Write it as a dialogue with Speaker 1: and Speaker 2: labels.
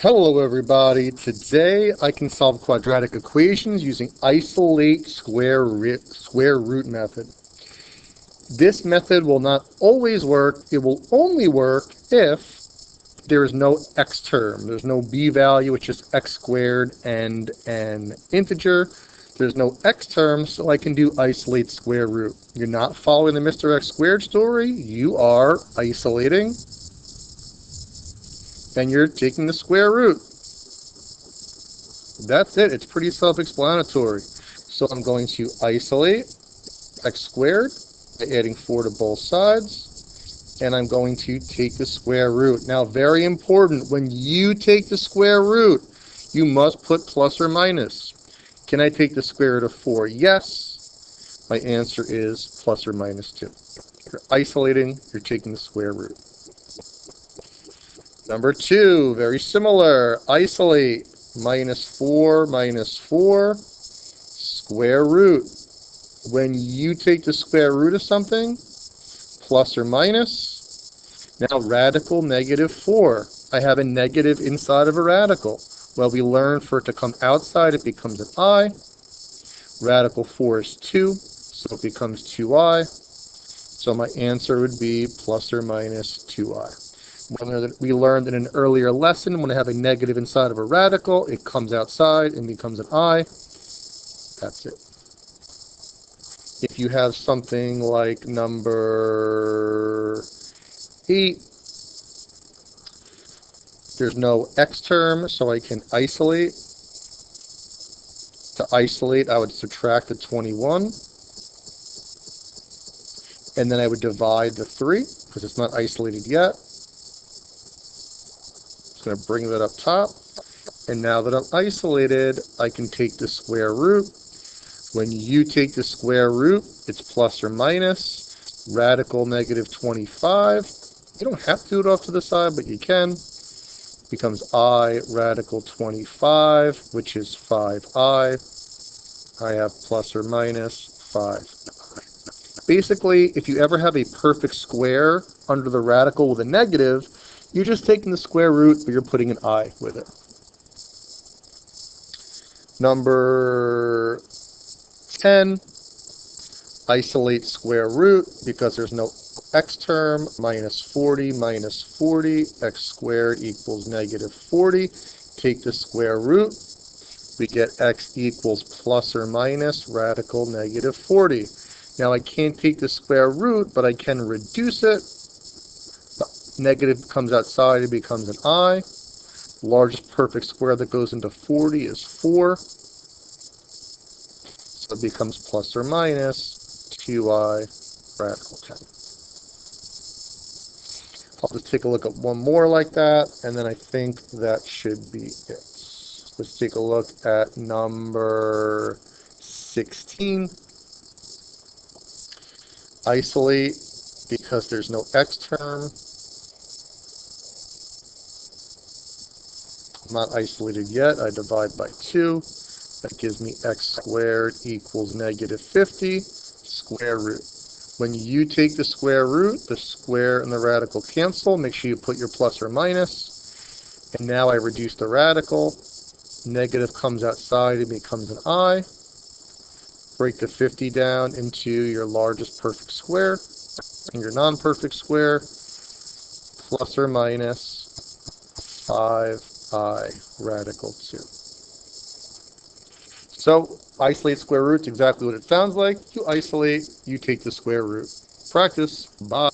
Speaker 1: Hello everybody. Today I can solve quadratic equations using isolate square root method. This method will not always work. It will only work if there is no x term. There's no b value, it's just x squared and an integer. There's no x term, so I can do isolate square root. You're not following the Mr. X squared story. You are isolating and you're taking the square root. That's it. It's pretty self-explanatory. So I'm going to isolate x squared by adding 4 to both sides, and I'm going to take the square root. Now, very important, when you take the square root, you must put plus or minus. Can I take the square root of 4? Yes. My answer is plus or minus 2. You're isolating, you're taking the square root. Number 2, very similar. Isolate minus 4, square root. When you take the square root of something, plus or minus, now radical negative 4. I have a negative inside of a radical. Well, we learned for it to come outside, it becomes an I. Radical 4 is 2, so it becomes 2i. So my answer would be plus or minus 2i. We learned in an earlier lesson, when I have a negative inside of a radical, it comes outside and becomes an I. That's it. If you have something like number 8, there's no x term, so I can isolate. To isolate, I would subtract the 21. And then I would divide the 3, because it's not isolated yet. Going to bring that up top, and now that I'm isolated, I can take the square root. When you take the square root, it's plus or minus radical negative 25. You don't have to do it off to the side, but you can. It becomes I radical 25, which is 5i. I have plus or minus 5. Basically, if you ever have a perfect square under the radical with a negative, you're just taking the square root, but you're putting an I with it. Number 10, isolate square root because there's no x term. Minus 40, x squared equals negative 40. Take the square root. We get x equals plus or minus radical negative 40. Now I can't take the square root, but I can reduce it. Negative comes outside, it becomes an I. Largest perfect square that goes into 40 is 4. So it becomes plus or minus 2i radical 10. I'll just take a look at one more like that, and then I think that should be it. Let's take a look at number 16. Isolate because there's no x term. Not isolated yet. I divide by 2. That gives me x squared equals negative 50 square root. When you take the square root, the square and the radical cancel. Make sure you put your plus or minus. And now I reduce the radical. Negative comes outside, it becomes an I. Break the 50 down into your largest perfect square and your non-perfect square. Plus or minus 5i radical 2. So isolate square root's exactly what it sounds like. You isolate, you take the square root. Practice. Bye.